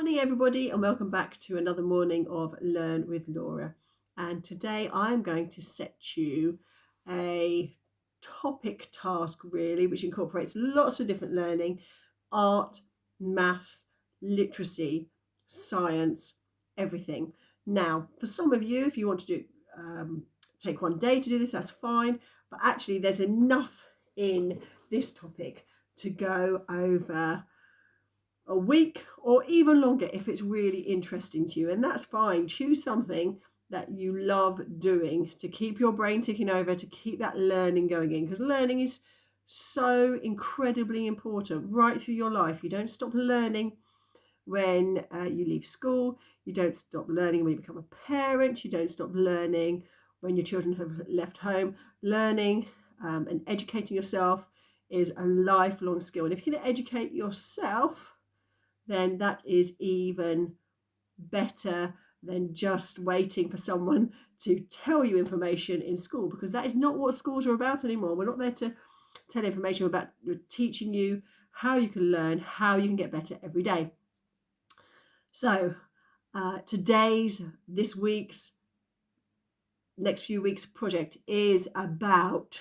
morning, everybody, and welcome back to another morning of Learn with Laura. And today I'm going to set you a topic task, really, which incorporates lots of different learning: art, maths, literacy, science, everything. Now, for some of you, if you want to do take one day to do this, that's fine. But actually, there's enough in this topic to go over a week or even longer if it's really interesting to you, and that's fine. Choose something that you love doing to keep your brain ticking over, to keep that learning going in, because learning is so incredibly important right through your life. You don't stop learning when you leave school. You don't stop learning when you become a parent. You don't stop learning when your children have left home. Learning and educating yourself is a lifelong skill, and if you can educate yourself, then that is even better than just waiting for someone to tell you information in school, because that is not what schools are about anymore. We're not there to tell information. About teaching you how you can learn, how you can get better every day. So this week's, next few weeks project is about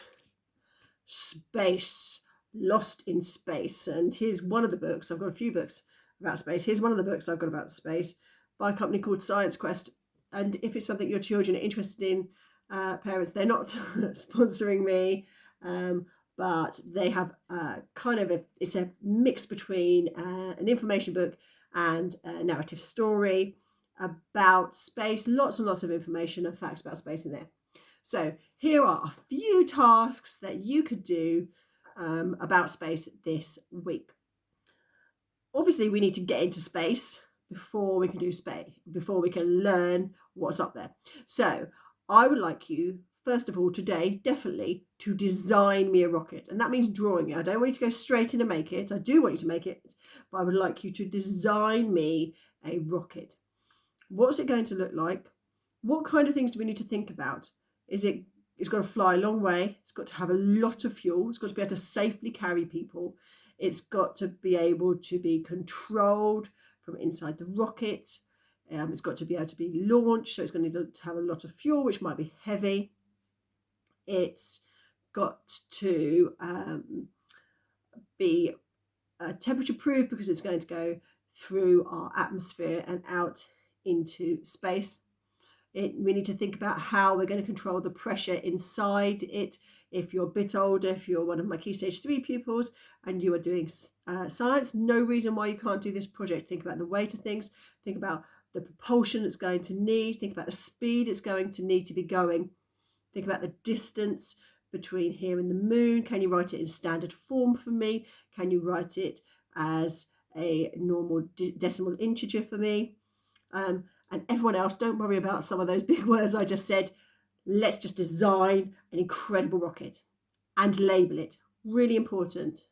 space, Lost in Space. And here's one of the books. I've got a few books about space. Here's one of the books I've got about space by a company called Science Quest. And if it's something your children are interested in, parents, they're not sponsoring me, but they have it's a mix between an information book and a narrative story about space. Lots and lots of information and facts about space in there. So here are a few tasks that you could do about space this week. Obviously, we need to get into space before we can do space, before we can learn what's up there. So I would like you, first of all, today, definitely to design me a rocket. And that means drawing it. I don't want you to go straight in and make it. I do want you to make it, but I would like you to design me a rocket. What's it going to look like? What kind of things do we need to think about? It's got to fly a long way. It's got to have a lot of fuel. It's got to be able to safely carry people. It's got to be able to be controlled from inside the rocket. It's got to be able to be launched. So it's going to need to have a lot of fuel, which might be heavy. It's got to be temperature proof, because it's going to go through our atmosphere and out into space. We need to think about how we're going to control the pressure inside it. If you're a bit older, if you're one of my Key Stage 3 pupils and you are doing science, no reason why you can't do this project. Think about the weight of things. Think about the propulsion it's going to need. Think about the speed it's going to need to be going. Think about the distance between here and the moon. Can you write it in standard form for me? Can you write it as a normal decimal integer for me? And everyone else, don't worry about some of those big words I just said. Let's just design an incredible rocket and label it. Really important.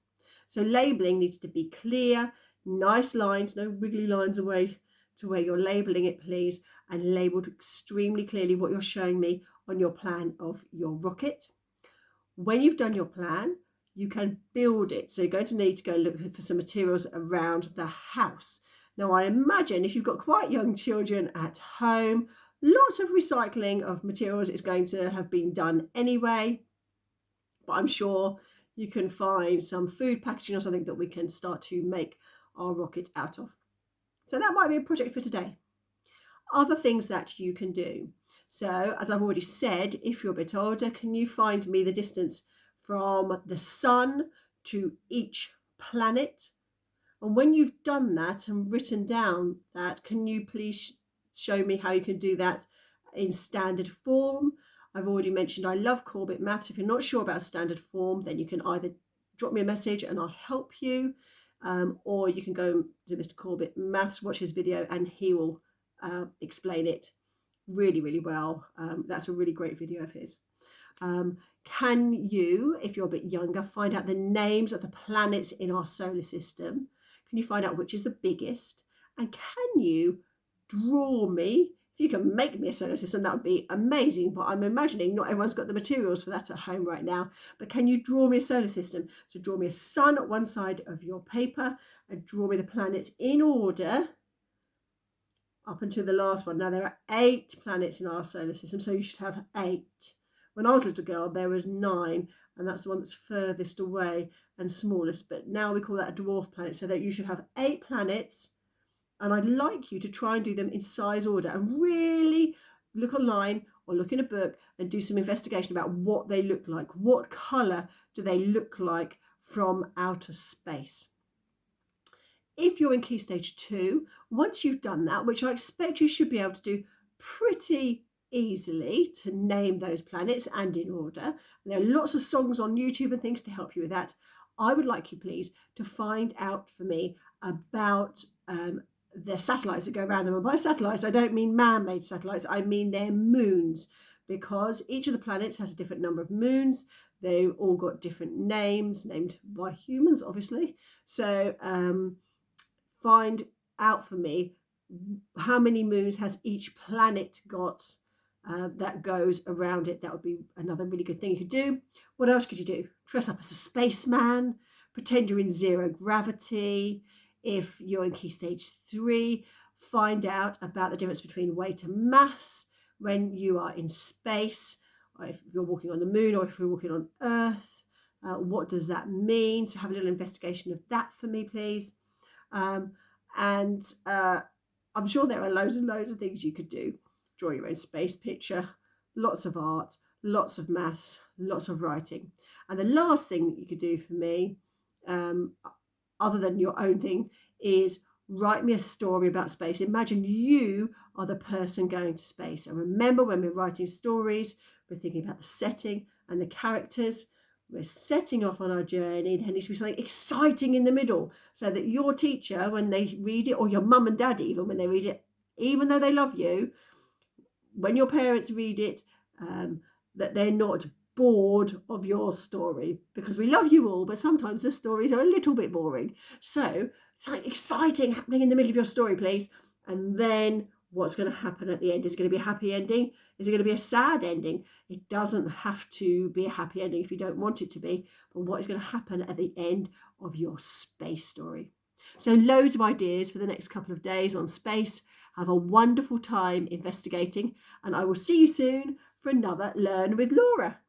So labeling needs to be clear, nice lines, no wiggly lines away to where you're labeling it, please, and labeled extremely clearly what you're showing me on your plan of your rocket. When you've done your plan, you can build it. So you're going to need to go look for some materials around the house. Now, I imagine if you've got quite young children at home, lots of recycling of materials is going to have been done anyway. But I'm sure you can find some food packaging or something that we can start to make our rocket out of. So that might be a project for today. Other things that you can do. So, as I've already said, if you're a bit older, can you find me the distance from the sun to each planet? And when you've done that and written down that, can you please show me how you can do that in standard form? I've already mentioned I love Corbett Maths. If you're not sure about standard form, then you can either drop me a message and I'll help you, or you can go to Mr. Corbett Maths, watch his video, and he will explain it really, really well. That's a really great video of his. Can you, if you're a bit younger, find out the names of the planets in our solar system? Can you find out which is the biggest? And can you draw me? If you can make me a solar system, that would be amazing. But I'm imagining not everyone's got the materials for that at home right now. But can you draw me a solar system? So draw me a sun at one side of your paper and draw me the planets in order up until the last one. Now, there are 8 planets in our solar system, so you should have 8. When I was a little girl, there was 9, and that's the one that's furthest away and smallest. But now we call that a dwarf planet, so that you should have 8 planets. And I'd like you to try and do them in size order and really look online or look in a book and do some investigation about what they look like. What colour do they look like from outer space? If you're in Key Stage 2, once you've done that, which I expect you should be able to do pretty easily, to name those planets and in order, and there are lots of songs on YouTube and things to help you with that, I would like you, please, to find out for me about the satellites that go around them. And by satellites, I don't mean man-made satellites, I mean their moons, because each of the planets has a different number of moons. They've all got different names, named by humans, obviously. So find out for me how many moons has each planet got that goes around it. That would be another really good thing you could do. What else could you do? Dress up as a spaceman, pretend you're in zero gravity. If you're in Key Stage 3, find out about the difference between weight and mass when you are in space, or if you're walking on the moon, or if you're walking on Earth. What does that mean? So have a little investigation of that for me, please. I'm sure there are loads and loads of things you could do. Draw your own space picture, lots of art, lots of maths, lots of writing. And the last thing that you could do for me, other than your own thing, is write me a story about space. Imagine you are the person going to space. And remember, when we're writing stories, we're thinking about the setting and the characters. We're setting off on our journey. There needs to be something exciting in the middle, so that your teacher, when they read it, or your mum and dad even when they read it, even though they love you, when your parents read it, that they're not bored of your story, because we love you all, but sometimes the stories are a little bit boring. So something exciting happening in the middle of your story, please. And then what's going to happen at the end? Is it going to be a happy ending? Is it going to be a sad ending? It doesn't have to be a happy ending if you don't want it to be, but what is going to happen at the end of your space story? So loads of ideas for the next couple of days on space. Have a wonderful time investigating, and I will see you soon for another Learn with Laura.